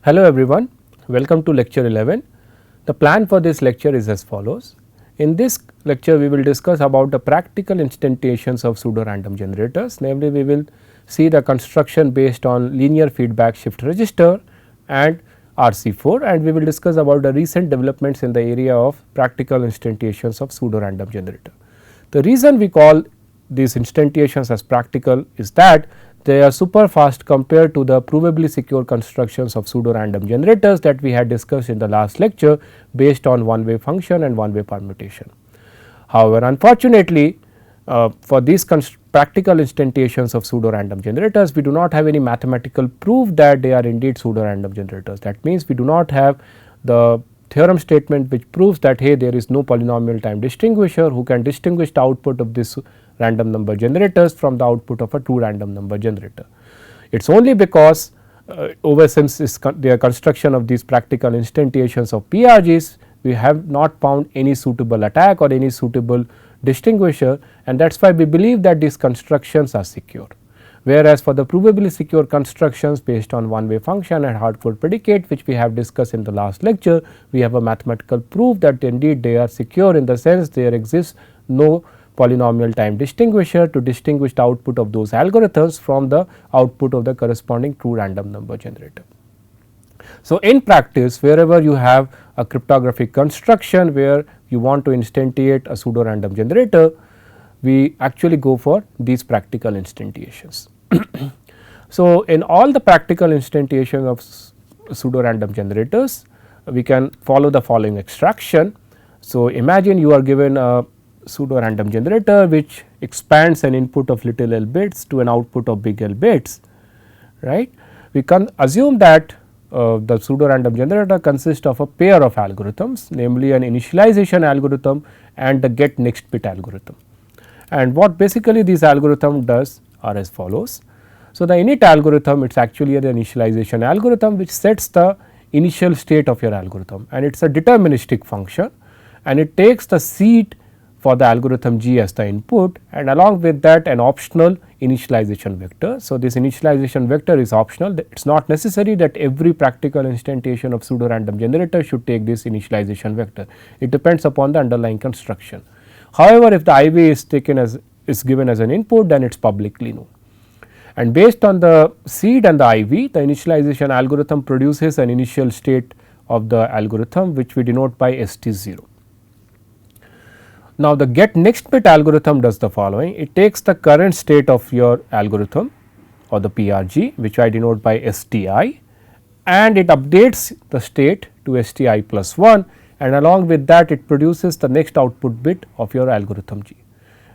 Hello everyone, welcome to lecture 11. The plan for this lecture is as follows. In this lecture we will discuss about the practical instantiations of pseudo random generators, namely we will see the construction based on linear feedback shift register and RC4, and we will discuss about the recent developments in the area of practical instantiations of pseudo random generator. The reason we call these instantiations as practical is that they are super fast compared to the provably secure constructions of pseudo random generators that we had discussed in the last lecture based on one way function and one way permutation. However, unfortunately for these practical instantiations of pseudo random generators, we do not have any mathematical proof that they are indeed pseudo random generators. That means, we do not have the theorem statement which proves that hey, there is no polynomial time distinguisher who can distinguish the output of this random number generators from the output of a true random number generator. It is only because since their construction of these practical instantiations of PRGs, we have not found any suitable attack or any suitable distinguisher, and that is why we believe that these constructions are secure. Whereas for the provably secure constructions based on one way function and hard code predicate, which we have discussed in the last lecture, we have a mathematical proof that indeed they are secure in the sense there exists no polynomial time distinguisher to distinguish the output of those algorithms from the output of the corresponding true random number generator. So, in practice, wherever you have a cryptographic construction where you want to instantiate a pseudo random generator, we actually go for these practical instantiations. So, in all the practical instantiations of pseudo random generators, we can follow the following extraction. So, imagine you are given a pseudo random generator which expands an input of little l bits to an output of big L bits, right. We can assume that the pseudo random generator consists of a pair of algorithms, namely an initialization algorithm and the get next bit algorithm. And what basically this algorithm does are as follows. So, the init algorithm, it is actually an initialization algorithm which sets the initial state of your algorithm, and it is a deterministic function, and it takes the seed for the algorithm G as the input, and along with that an optional initialization vector. So, this initialization vector is optional. It is not necessary that every practical instantiation of pseudo random generator should take this initialization vector. It depends upon the underlying construction. However, if the IV is given as an input, then it is publicly known. And based on the seed and the IV, the initialization algorithm produces an initial state of the algorithm which we denote by ST0. Now, the get next bit algorithm does the following. It takes the current state of your algorithm or the PRG, which I denote by STI, and it updates the state to STI plus 1, and along with that it produces the next output bit of your algorithm G,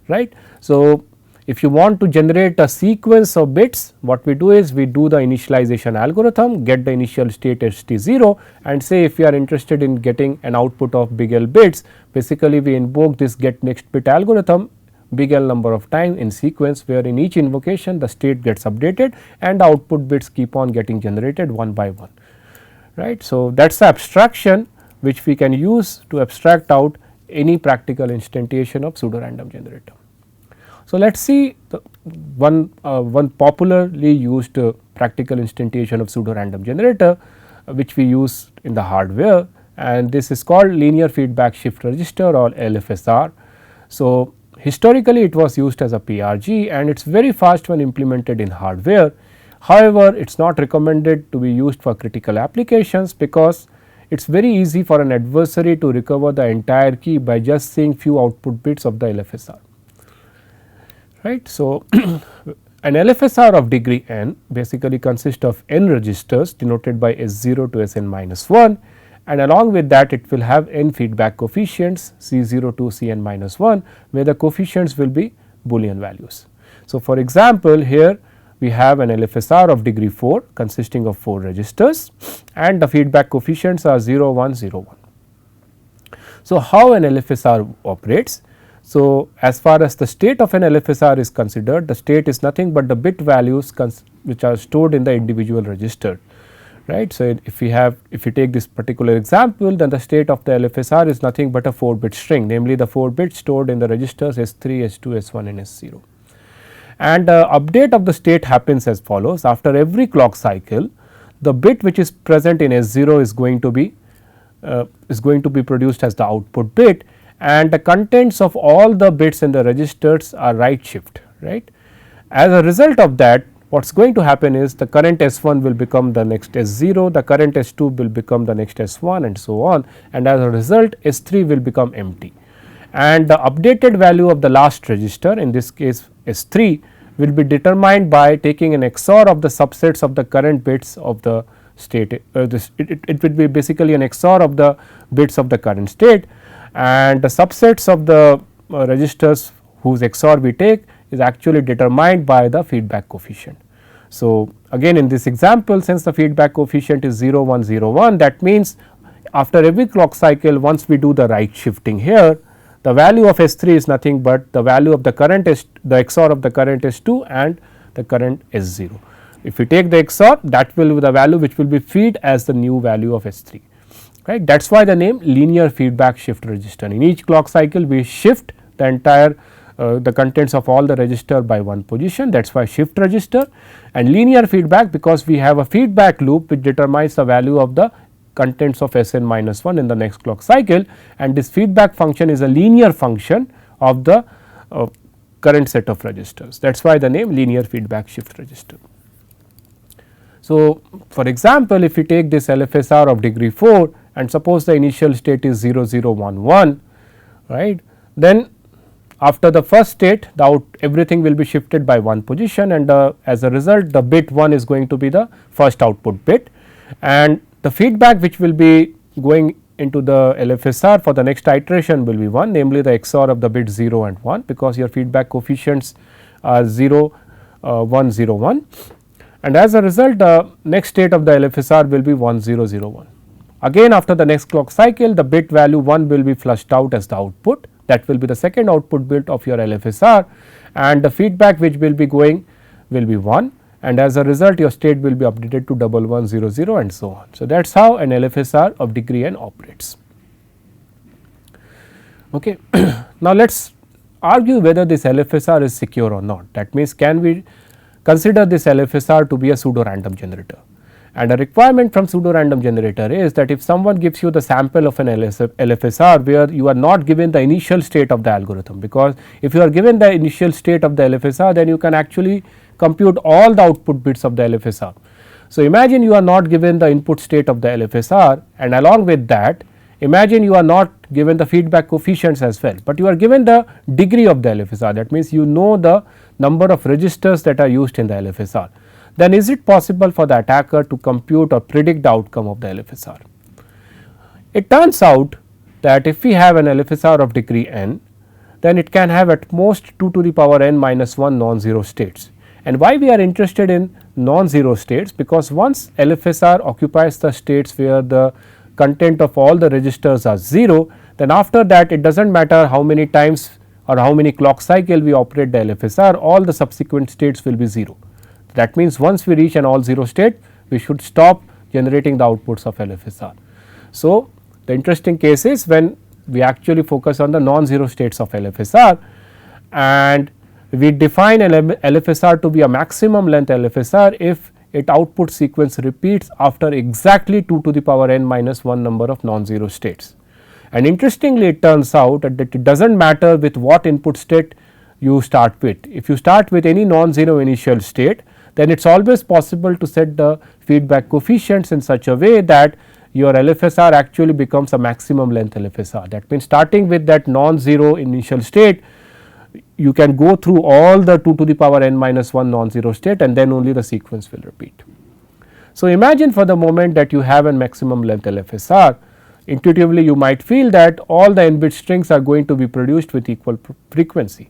right. So, if you want to generate a sequence of bits, what we do is we do the initialization algorithm, get the initial state ST0, and say if we are interested in getting an output of big L bits, basically we invoke this get next bit algorithm big L number of time in sequence, where in each invocation the state gets updated and the output bits keep on getting generated one by one, right. So, that is the abstraction which we can use to abstract out any practical instantiation of pseudo random generator. So, let us see the one popularly used practical instantiation of pseudo random generator which we use in the hardware, and this is called linear feedback shift register or LFSR. So, historically it was used as a PRG and it is very fast when implemented in hardware. However, it is not recommended to be used for critical applications because it is very easy for an adversary to recover the entire key by just seeing few output bits of the LFSR, right. So, an LFSR of degree n basically consists of n registers denoted by S0 to Sn minus 1, and along with that it will have n feedback coefficients C0 to Cn minus 1, where the coefficients will be Boolean values. So, for example, here we have an LFSR of degree 4 consisting of 4 registers and the feedback coefficients are 0, 1, 0, 1. So, how an LFSR operates? So, as far as the state of an LFSR is considered, the state is nothing but the bit values which are stored in the individual register, right. So, if we take this particular example, then the state of the LFSR is nothing but a 4 bit string, namely the 4 bits stored in the registers S3, S2, S1 and S0. And update of the state happens as follows. After every clock cycle, the bit which is present in S0 is going to be produced as the output bit, and the contents of all the bits in the registers are right shift, right. As a result of that, what is going to happen is the current S1 will become the next S0, the current S2 will become the next S1 and so on, and as a result S3 will become empty, and the updated value of the last register, in this case S3, will be determined by taking an XOR of the subsets of the current bits of the state. It will be basically an XOR of the bits of the current state, and the subsets of the registers whose XOR we take is actually determined by the feedback coefficient. So, again in this example, since the feedback coefficient is 0 1 0 1, that means after every clock cycle, once we do the right shifting here, the value of S3 is nothing but the value of the current the XOR of the current S2 and the current S0. If we take the XOR, that will be the value which will be fed as the new value of S3, right. That is why the name linear feedback shift register. In each clock cycle, we shift the entire the contents of all the register by one position, that is why shift register, and linear feedback because we have a feedback loop which determines the value of the contents of Sn minus 1 in the next clock cycle, and this feedback function is a linear function of the current set of registers. That is why the name linear feedback shift register. So, for example, if we take this LFSR of degree 4 and suppose the initial state is 0 0 1 1, right, then after the first state everything will be shifted by one position, and as a result the bit 1 is going to be the first output bit, and the feedback which will be going into the LFSR for the next iteration will be 1, namely the XOR of the bit 0 and 1, because your feedback coefficients are 0 1 0 1, and as a result the next state of the LFSR will be 1 0 0 1. Again after the next clock cycle, the bit value 1 will be flushed out as the output, that will be the second output bit of your LFSR, and the feedback which will be going will be 1, and as a result your state will be updated to 1100 and so on. So, that is how an LFSR of degree n operates. Okay. Now, let us argue whether this LFSR is secure or not. That means, can we consider this LFSR to be a pseudo random generator, and a requirement from pseudo random generator is that if someone gives you the sample of an LFSR where you are not given the initial state of the algorithm, because if you are given the initial state of the LFSR, then you can actually compute all the output bits of the LFSR. So, imagine you are not given the input state of the LFSR, and along with that imagine you are not given the feedback coefficients as well, but you are given the degree of the LFSR. That means, you know the number of registers that are used in the LFSR. Then is it possible for the attacker to compute or predict the outcome of the LFSR? It turns out that if we have an LFSR of degree n, then it can have at most 2 to the power n minus 1 non-zero states. And why we are interested in non-zero states? Because once LFSR occupies the states where the content of all the registers are 0, then after that it does not matter how many times or how many clock cycle we operate the LFSR, all the subsequent states will be 0. That means, once we reach an all 0 state, we should stop generating the outputs of LFSR. So, the interesting case is when we actually focus on the non-zero states of LFSR, and we define LFSR to be a maximum length LFSR if its output sequence repeats after exactly 2 to the power n minus 1 number of non-zero states. And interestingly, it turns out that it does not matter with what input state you start with. If you start with any non-zero initial state, then it is always possible to set the feedback coefficients in such a way that your LFSR actually becomes a maximum length LFSR. That means, starting with that non-zero initial state, you can go through all the 2 to the power n minus 1 non-zero state, and then only the sequence will repeat. So, imagine for the moment that you have a maximum length LFSR. Intuitively you might feel that all the n bit strings are going to be produced with equal frequency.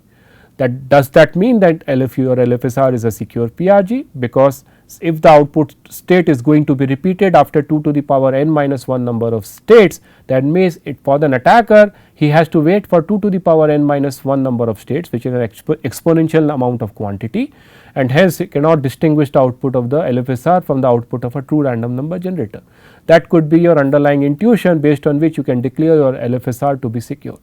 Does that mean that your LFSR is a secure PRG? Because if the output state is going to be repeated after 2 to the power n minus 1 number of states, that means for an attacker he has to wait for 2 to the power n minus 1 number of states, which is an exponential amount of quantity, and hence it cannot distinguish the output of the LFSR from the output of a true random number generator. That could be your underlying intuition based on which you can declare your LFSR to be secure.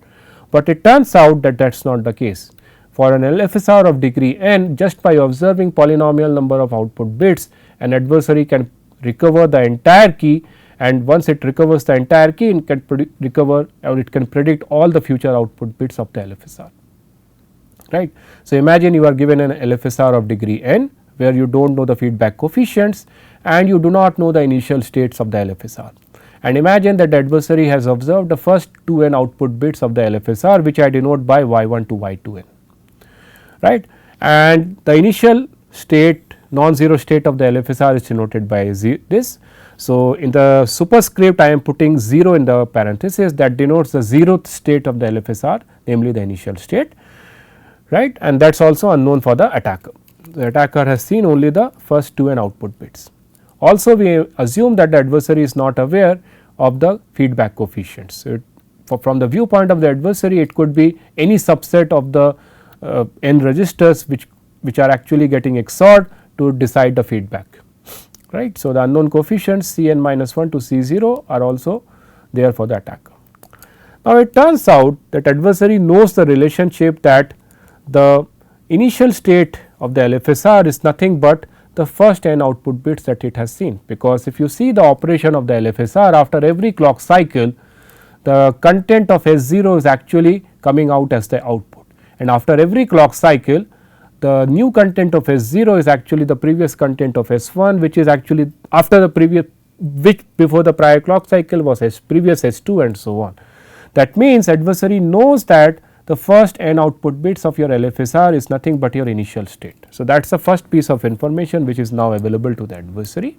But it turns out that that is not the case. For an LFSR of degree n, just by observing polynomial number of output bits, an adversary can recover the entire key, and once it recovers the entire key, it can recover or it can predict all the future output bits of the LFSR, right. So, imagine you are given an LFSR of degree n, where you do not know the feedback coefficients and you do not know the initial states of the LFSR. And imagine that the adversary has observed the first 2n output bits of the LFSR, which I denote by y1 to y2n, right. And the initial state, non-zero state of the LFSR is denoted by this. So, in the superscript I am putting 0 in the parenthesis, that denotes the 0th state of the LFSR, namely the initial state, right, and that is also unknown for the attacker. The attacker has seen only the first 2n output bits. Also, we assume that the adversary is not aware of the feedback coefficients. So, from the viewpoint of the adversary, it could be any subset of the n registers which are actually getting XORed to decide the feedback, right. So, the unknown coefficients Cn minus 1 to C0 are also there for the attacker. Now, it turns out that adversary knows the relationship that the initial state of the LFSR is nothing but the first n output bits that it has seen, because if you see the operation of the LFSR, after every clock cycle the content of S0 is actually coming out as the output, and after every clock cycle the new content of S0 is actually the previous content of S1, which is actually after the previous, which before the prior clock cycle was previous S2 and so on. That means adversary knows that the first n output bits of your LFSR is nothing but your initial state. So, that is the first piece of information which is now available to the adversary,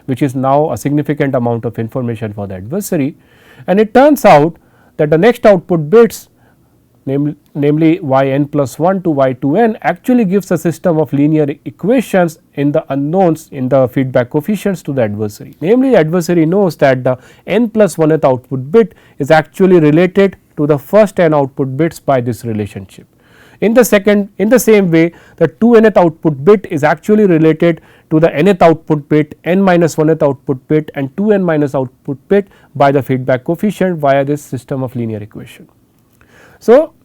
which is now a significant amount of information for the adversary, and it turns out that the next output bits, namely yn plus 1 to y2n, actually gives a system of linear equations in the unknowns in the feedback coefficients to the adversary. Namely, the adversary knows that the n plus 1th output bit is actually related to the first n output bits by this relationship. In the same way, the 2nth output bit is actually related to the nth output bit, n minus 1th output bit and 2n minus output bit by the feedback coefficient via this system of linear equation. So,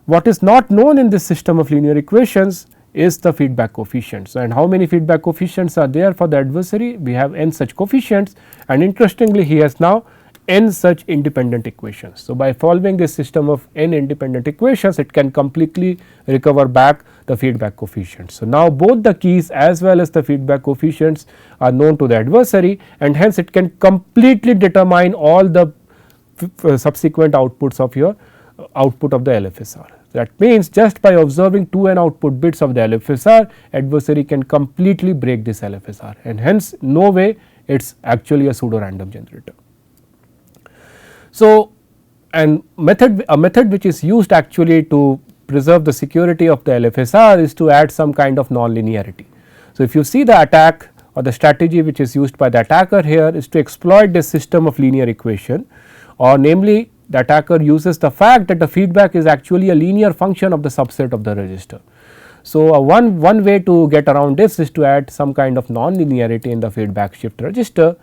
what is not known in this system of linear equations is the feedback coefficients, and how many feedback coefficients are there for the adversary? We have n such coefficients, and interestingly he has now n such independent equations. So, by solving this system of n independent equations, it can completely recover back the feedback coefficients. So, now both the keys as well as the feedback coefficients are known to the adversary, and hence it can completely determine all the subsequent outputs of your output of the LFSR. That means, just by observing 2n output bits of the LFSR, adversary can completely break this LFSR, and hence no way it is actually a pseudo random generator. So, a method which is used actually to preserve the security of the LFSR is to add some kind of nonlinearity. So, if you see the attack or the strategy which is used by the attacker here is to exploit this system of linear equation, or namely the attacker uses the fact that the feedback is actually a linear function of the subset of the register. So, one way to get around this is to add some kind of nonlinearity in the feedback shift register,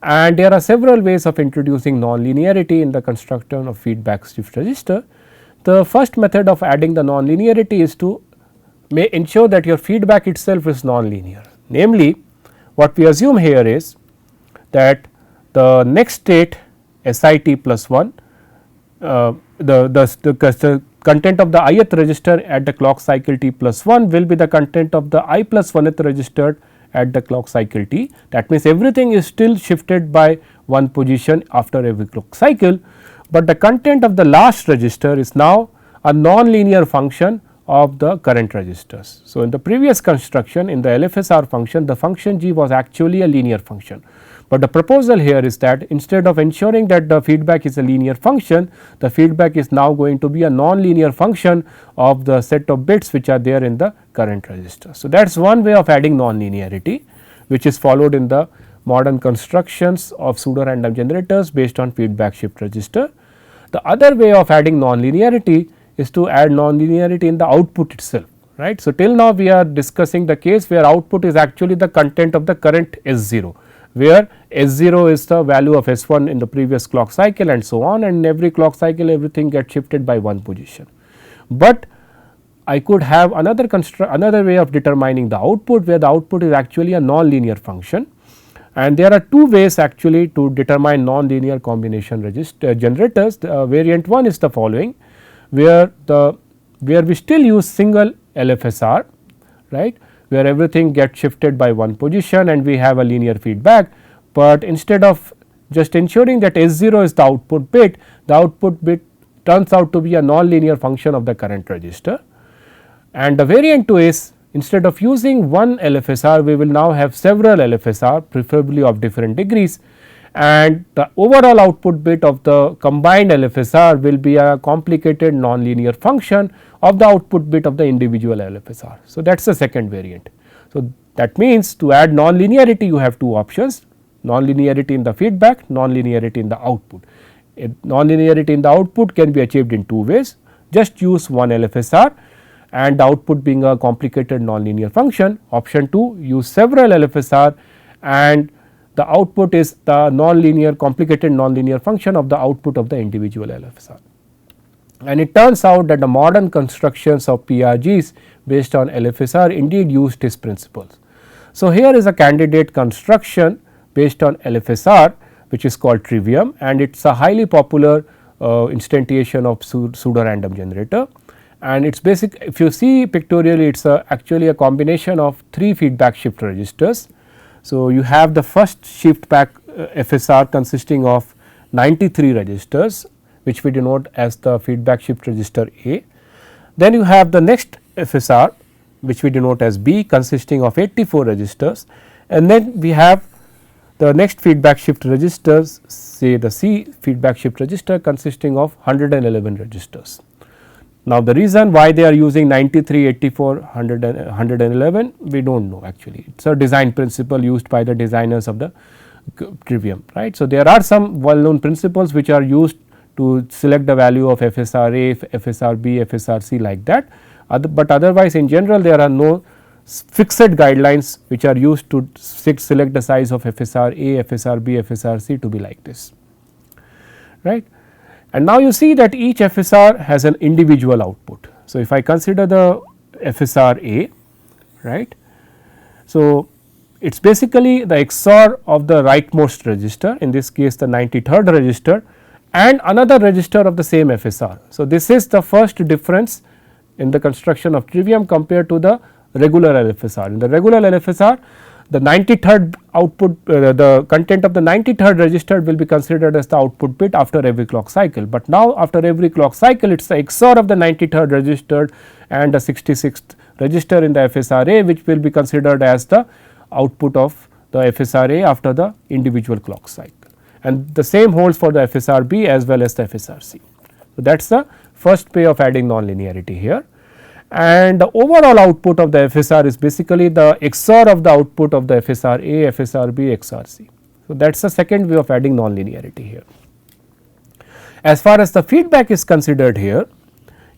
and there are several ways of introducing nonlinearity in the construction of feedback shift register. The first method of adding the nonlinearity is to ensure that your feedback itself is nonlinear. Namely, what we assume here is that the next state SIT plus 1, the content of the ith register at the clock cycle t plus 1 will be the content of the I plus 1th register at the clock cycle t. That means, everything is still shifted by one position after every clock cycle, but the content of the last register is now a non-linear function of the current registers. So, in the previous construction in the LFSR function, the function g was actually a linear function, but the proposal here is that instead of ensuring that the feedback is a linear function, the feedback is now going to be a non-linear function of the set of bits which are there in the current register. So, that is one way of adding non-linearity, which is followed in the modern constructions of pseudo random generators based on feedback shift register. The other way of adding non-linearity is to add non-linearity in the output itself, right. So, till now we are discussing the case where output is actually the content of the current S0, where S0 is the value of S1 in the previous clock cycle and so on, and in every clock cycle everything gets shifted by one position. But I could have another way of determining the output, where the output is actually a non-linear function, And there are two ways actually to determine nonlinear combination generators. Variant 1 is the following, where we still use single LFSR, right, where everything gets shifted by one position and we have a linear feedback, but instead of just ensuring that S0 is the output bit turns out to be a nonlinear function of the current register. And the variant 2 is, instead of using one LFSR, we will now have several LFSR, preferably of different degrees, and the overall output bit of the combined LFSR will be a complicated nonlinear function of the output bit of the individual LFSR. So, that is the second variant. So, that means to add nonlinearity you have two options, nonlinearity in the feedback, nonlinearity in the output. Nonlinearity in the output can be achieved in two ways, just use one LFSR and the output being a complicated nonlinear function. Option 2, use several LFSR and the output is the nonlinear complicated nonlinear function of the output of the individual LFSR. And it turns out that the modern constructions of PRGs based on LFSR indeed use these principles. So, here is a candidate construction based on LFSR which is called Trivium, and it is a highly popular instantiation of pseudo random generator. And it is basic, if you see pictorially, it is actually a combination of 3 feedback shift registers. So, you have the first shift back FSR consisting of 93 registers, which we denote as the feedback shift register A. Then you have the next FSR, which we denote as B, consisting of 84 registers, and then we have the next feedback shift registers, say the C feedback shift register consisting of 111 registers. Now, the reason why they are using 93, 84, 111 we do not know actually, it is a design principle used by the designers of the Trivium, right. So, there are some well known principles which are used to select the value of FSR A, FSR B, FSR C like that, but otherwise in general there are no fixed guidelines which are used to select the size of FSR A, FSR B, FSR C to be like this, right. And now you see that each FSR has an individual output. So, if I consider the FSR A, right. So, it is basically the XOR of the rightmost register, in this case the 93rd register, and another register of the same FSR. So, this is the first difference in the construction of Trivium compared to the regular LFSR. In the regular LFSR, the 93rd output, the content of the 93rd register will be considered as the output bit after every clock cycle, but now after every clock cycle it is the XOR of the 93rd register and the 66th register in the FSR A, which will be considered as the output of the FSR A after the individual clock cycle, and the same holds for the FSR B as well as the FSR C. So, that is the first way of adding nonlinearity here. And the overall output of the FSR is basically the XOR of the output of the FSR A, FSR B, XOR C. So, that is the second way of adding nonlinearity here. As far as the feedback is considered here,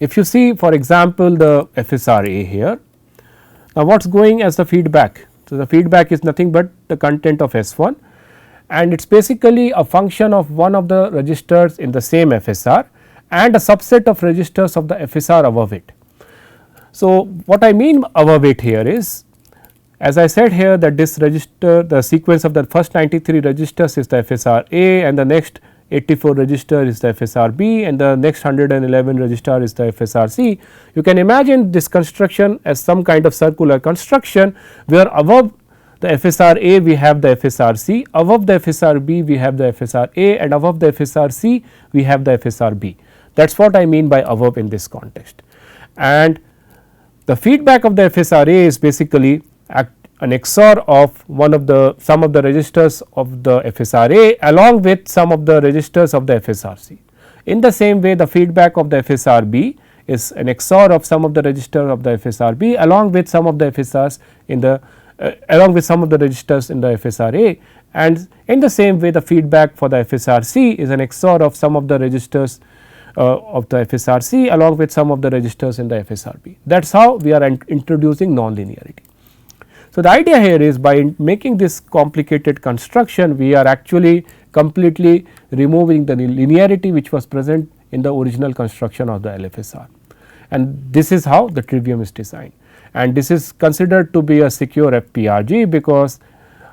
if you see for example, the FSR A here, now what is going as the feedback? So, the feedback is nothing but the content of S1, and it is basically a function of one of the registers in the same FSR and a subset of registers of the FSR above it. So, what I mean above it here is, as I said here, that this register, the sequence of the first 93 registers is the FSR A, and the next 84 register is the FSR B, and the next 111 register is the FSR C. You can imagine this construction as some kind of circular construction, where above the FSR A we have the FSR C, above the FSR B we have the FSR A, and above the FSR C we have the FSR B. That is what I mean by above in this context. And the feedback of the FSR A is basically an XOR of one of the some of the registers of the FSR A along with some of the registers of the FSR C. In the same way, the feedback of the FSR B is an XOR of some of the registers of the FSR B along with some of the FSRs in the along with some of the registers in the FSR A, and in the same way the feedback for the FSR C is an XOR of some of the registers of the FSR C along with some of the registers in the FSR B. That is how we are introducing nonlinearity. So, the idea here is by making this complicated construction, we are actually completely removing the linearity which was present in the original construction of the LFSR, and this is how the Trivium is designed, and this is considered to be a secure FPRG because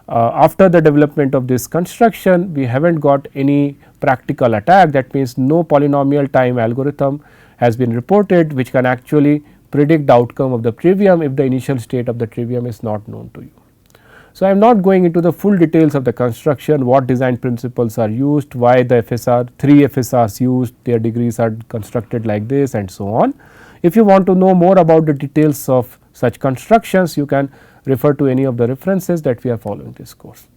after the development of this construction, we have not got any practical attack. That means, no polynomial time algorithm has been reported which can actually predict the outcome of the trivium if the initial state of the trivium is not known to you. So, I am not going into the full details of the construction, what design principles are used, why the FSR 3 FSRs used, their degrees are constructed like this and so on. If you want to know more about the details of such constructions, you can refer to any of the references that we are following this course.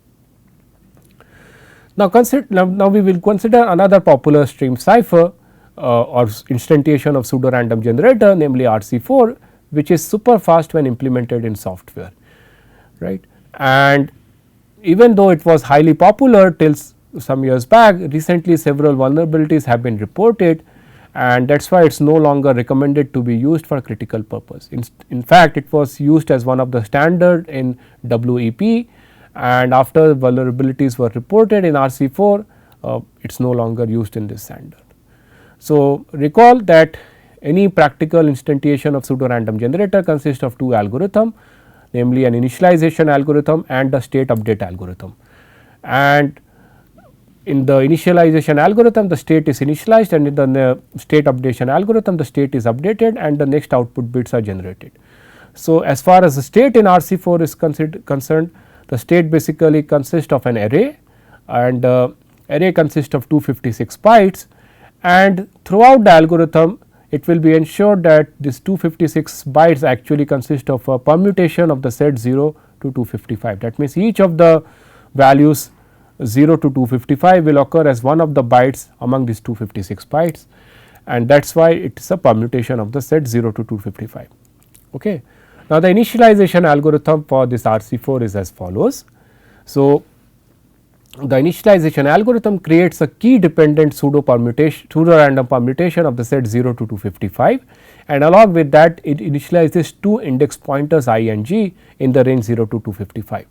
Now, we will consider another popular stream cipher or instantiation of pseudo random generator, namely RC4, which is super fast when implemented in software, right. And even though it was highly popular till some years back, recently several vulnerabilities have been reported, and that is why it is no longer recommended to be used for critical purpose. In fact, it was used as one of the standard in WEP, and after vulnerabilities were reported in RC4, it is no longer used in this standard. So, recall that any practical instantiation of pseudo random generator consists of two algorithms, namely an initialization algorithm and the state update algorithm. And in the initialization algorithm, the state is initialized, and in the state updation algorithm, the state is updated and the next output bits are generated. So, as far as the state in RC4 is concerned, the state basically consists of an array, and array consists of 256 bytes, and throughout the algorithm it will be ensured that this 256 bytes actually consist of a permutation of the set 0 to 255. That means, each of the values 0 to 255 will occur as one of the bytes among these 256 bytes, and that is why it is a permutation of the set 0 to 255. Okay. Now, the initialization algorithm for this RC4 is as follows. So, the initialization algorithm creates a key dependent pseudo random permutation of the set 0 to 255, and along with that it initializes two index pointers I and G in the range 0 to 255.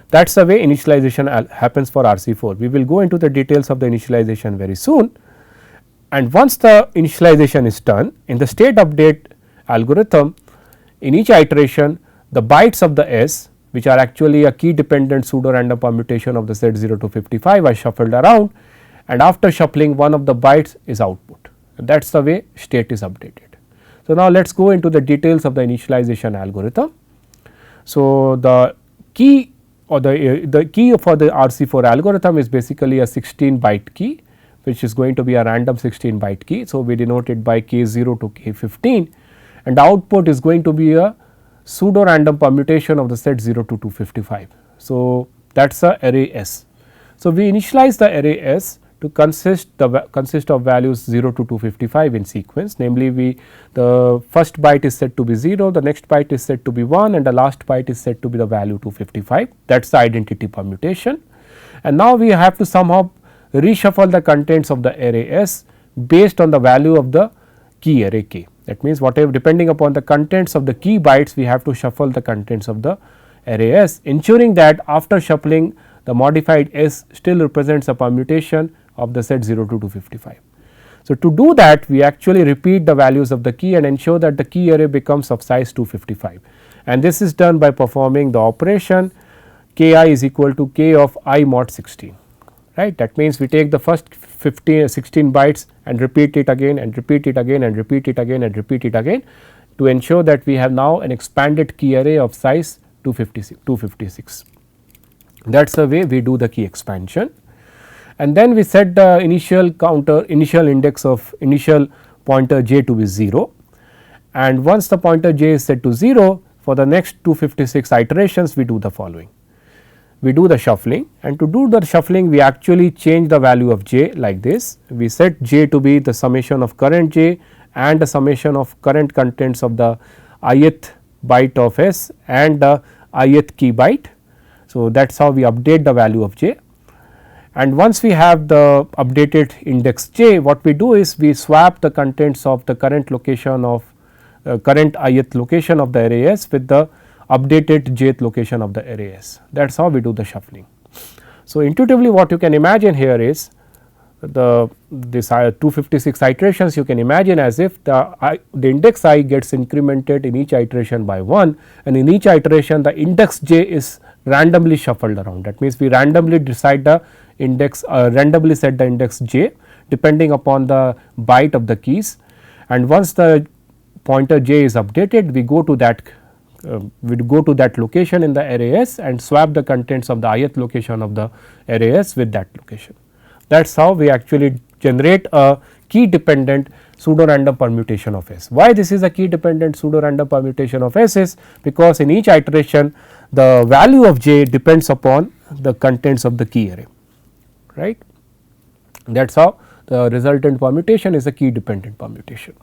That is the way initialization happens for RC4. We will go into the details of the initialization very soon, and once the initialization is done, in the state update algorithm, in each iteration the bytes of the S, which are actually a key dependent pseudo random permutation of the set 0 to 55, are shuffled around, and after shuffling one of the bytes is output, and that is the way state is updated. So, now let us go into the details of the initialization algorithm. So, the key or the key for the RC4 algorithm is basically a 16 byte key, which is going to be a random 16 byte key. So, we denote it by K0 to K15, and the output is going to be a pseudo random permutation of the set 0 to 255. So, that is a array S. So, we initialize the array S to consist of values 0 to 255 in sequence, namely the first byte is set to be 0, the next byte is set to be 1, and the last byte is set to be the value 255. That is the identity permutation, and now we have to somehow reshuffle the contents of the array S based on the value of the key array K. That means, whatever depending upon the contents of the key bytes, we have to shuffle the contents of the array S, ensuring that after shuffling the modified S still represents a permutation of the set 0 to 255. So, to do that, we actually repeat the values of the key and ensure that the key array becomes of size 255, and this is done by performing the operation Ki is equal to K of I mod 16. Right. That means, we take the first 16 bytes and repeat it again and repeat it again and repeat it again and repeat it again to ensure that we have now an expanded key array of size 256. That is the way we do the key expansion, and then we set the initial index of initial pointer j to be 0, and once the pointer j is set to 0, for the next 256 iterations we do the following. We do the shuffling, and to do the shuffling we actually change the value of j like this. We set j to be the summation of current j and the summation of current contents of the ith byte of S and the ith key byte. So, that is how we update the value of j, and once we have the updated index j, what we do is we swap the contents of the current location of current ith location of the array S with the updated jth location of the array S. That is how we do the shuffling. So, intuitively what you can imagine here is this 256 iterations you can imagine as if the index I gets incremented in each iteration by 1, and in each iteration the index j is randomly shuffled around. That means, we randomly decide the index randomly set the index j depending upon the byte of the keys, and once the pointer j is updated, we go to that location in the array S and swap the contents of the ith location of the array S with that location. That is how we actually generate a key dependent pseudo random permutation of S. Why this is a key dependent pseudo random permutation of S is because in each iteration the value of j depends upon the contents of the key array, right. That is how the resultant permutation is a key dependent permutation.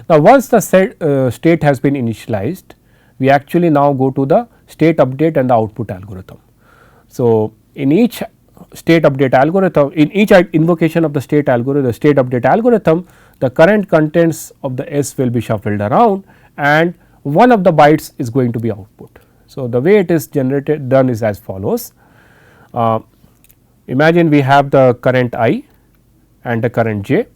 Now, once the state has been initialized, we actually now go to the state update and the output algorithm. So, in each state update algorithm, in each invocation of the state update algorithm, the current contents of the S will be shuffled around and one of the bytes is going to be output. So, the way it is done is as follows. Imagine we have the current I and the current j.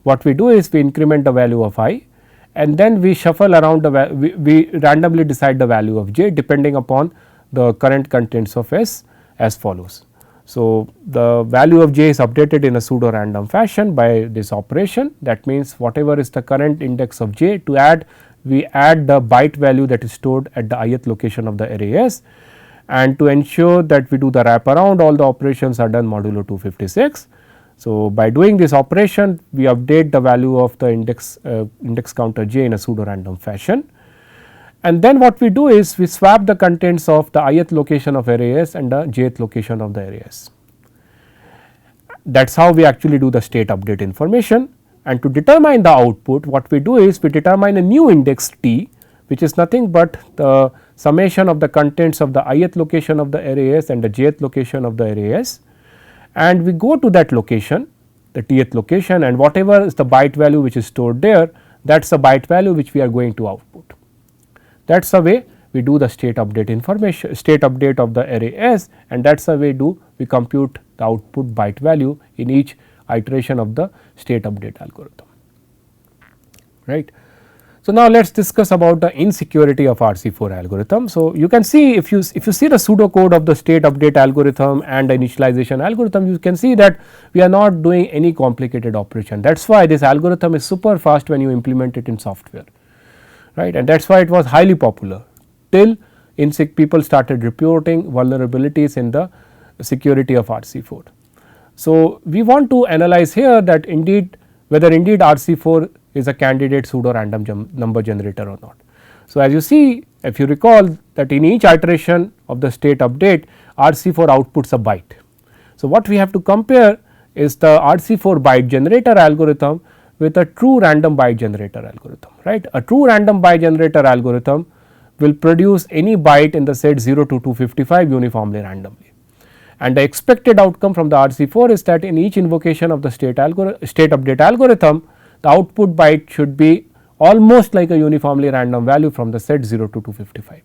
What we do is we increment the value of I and then we shuffle around we randomly decide the value of j depending upon the current contents of S as follows. So, the value of j is updated in a pseudo random fashion by this operation. That means, whatever is the current index of j, to add we add the byte value that is stored at the ith location of the array S, and to ensure that we do the wraparound, all the operations are done modulo 256. So, by doing this operation we update the value of the index counter j in a pseudo random fashion, and then what we do is we swap the contents of the ith location of array S and the jth location of the array S. That is how we actually do the state update information, and to determine the output what we do is we determine a new index t, which is nothing but the summation of the contents of the ith location of the array S and the jth location of the array S, and we go to that location, the tth location, and whatever is the byte value which is stored there, that is the byte value which we are going to output. That is the way we do the state update information, state update of the array S, and that is the way we compute the output byte value in each iteration of the state update algorithm, right. So, now let us discuss about the insecurity of RC4 algorithm. So, you can see if you see the pseudo code of the state update algorithm and the initialization algorithm, you can see that we are not doing any complicated operation. That is why this algorithm is super fast when you implement it in software, right, and that is why it was highly popular till people started reporting vulnerabilities in the security of RC4. So, we want to analyze here that whether indeed RC4 is a candidate pseudo random number generator or not. So, as you see, if you recall that in each iteration of the state update, RC4 outputs a byte. So, what we have to compare is the RC4 byte generator algorithm with a true random byte generator algorithm, right. A true random byte generator algorithm will produce any byte in the set 0 to 255 uniformly randomly, and the expected outcome from the RC4 is that in each invocation of the state update algorithm, the output byte should be almost like a uniformly random value from the set 0 to 255.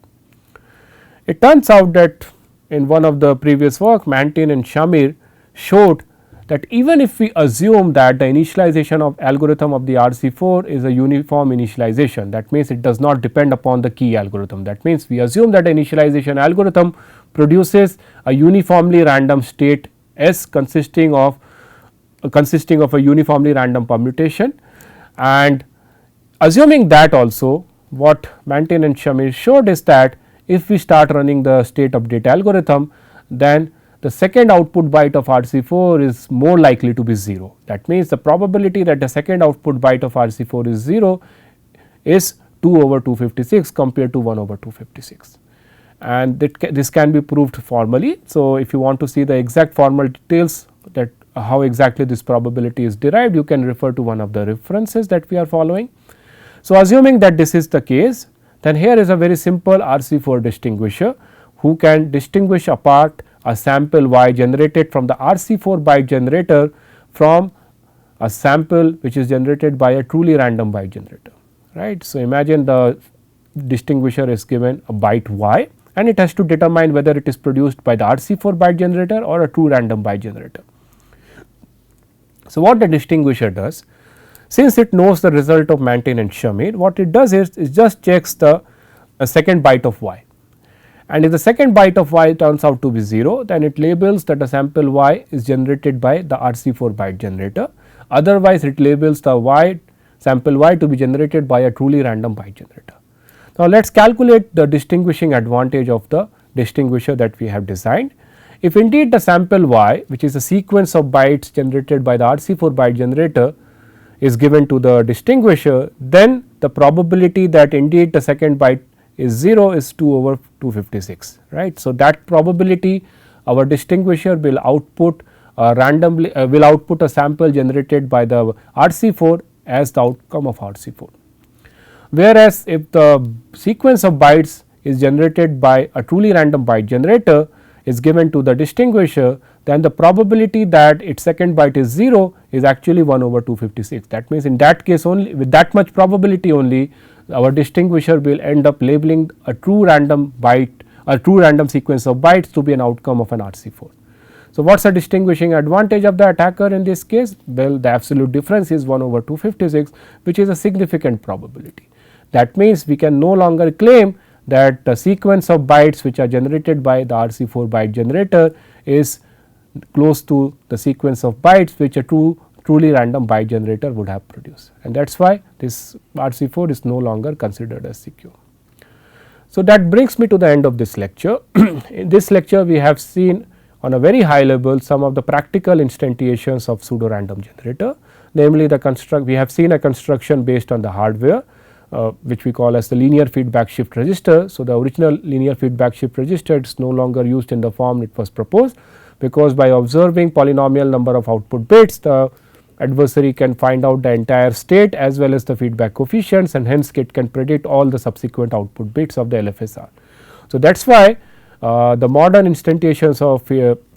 It turns out that in one of the previous work, Mantin and Shamir showed that even if we assume that the initialization of algorithm of the RC4 is a uniform initialization, that means it does not depend upon the key algorithm. That means we assume that the initialization algorithm produces a uniformly random state S consisting of a uniformly random permutation, and assuming that also what Mantin and Shamir showed is that if we start running the state update algorithm, then the second output byte of RC4 is more likely to be 0. That means, the probability that the second output byte of RC4 is 0 is 2 over 256 compared to 1 over 256, and this can be proved formally. So, if you want to see the exact formal details that how exactly this probability is derived, you can refer to one of the references that we are following. So, assuming that this is the case, then here is a very simple RC4 distinguisher who can distinguish apart a sample y generated from the RC4 byte generator from a sample which is generated by a truly random byte generator, right. So, imagine the distinguisher is given a byte y and it has to determine whether it is produced by the RC4 byte generator or a true random byte generator. So, what the distinguisher does, since it knows the result of Mantin and Shamir, what it does is it just checks the second byte of y, and if the second byte of y turns out to be 0, then it labels that the sample y is generated by the RC4 byte generator, otherwise it labels the sample y to be generated by a truly random byte generator. Now, let us calculate the distinguishing advantage of the distinguisher that we have designed. If indeed the sample y, which is a sequence of bytes generated by the RC4 byte generator, is given to the distinguisher, then the probability that indeed the second byte is 0 is 2 over 256, right. So, that probability our distinguisher will output randomly will output a sample generated by the RC4 as the outcome of RC4. Whereas, if the sequence of bytes is generated by a truly random byte generator is given to the distinguisher, then the probability that its second byte is 0 is actually 1 over 256. That means, in that case only, with that much probability only, our distinguisher will end up labeling a true random sequence of bytes to be an outcome of an RC4. So, what is the distinguishing advantage of the attacker in this case? Well, the absolute difference is 1 over 256, which is a significant probability. That means, we can no longer claim that the sequence of bytes which are generated by the RC4 byte generator is close to the sequence of bytes which a truly random byte generator would have produced, and that is why this RC4 is no longer considered as secure. So, that brings me to the end of this lecture. In this lecture, we have seen on a very high level some of the practical instantiations of pseudo random generator, namely we have seen a construction based on the hardware, which we call as the linear feedback shift register. So, the original linear feedback shift register is no longer used in the form it was proposed, because by observing polynomial number of output bits, the adversary can find out the entire state as well as the feedback coefficients, and hence it can predict all the subsequent output bits of the LFSR. So, that is why the modern instantiations of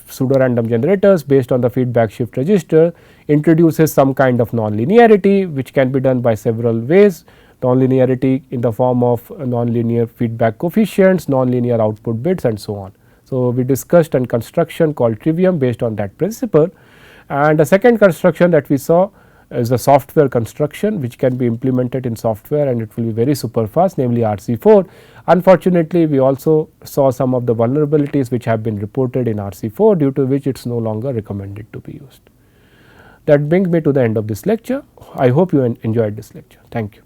pseudo random generators based on the feedback shift register introduces some kind of nonlinearity, which can be done by several ways. Nonlinearity in the form of nonlinear feedback coefficients, nonlinear output bits, and so on. So, we discussed a construction called Trivium based on that principle, and the second construction that we saw is the software construction, which can be implemented in software and it will be very super fast, namely RC4. Unfortunately, we also saw some of the vulnerabilities which have been reported in RC4, due to which it is no longer recommended to be used. That brings me to the end of this lecture. I hope you enjoyed this lecture. Thank you.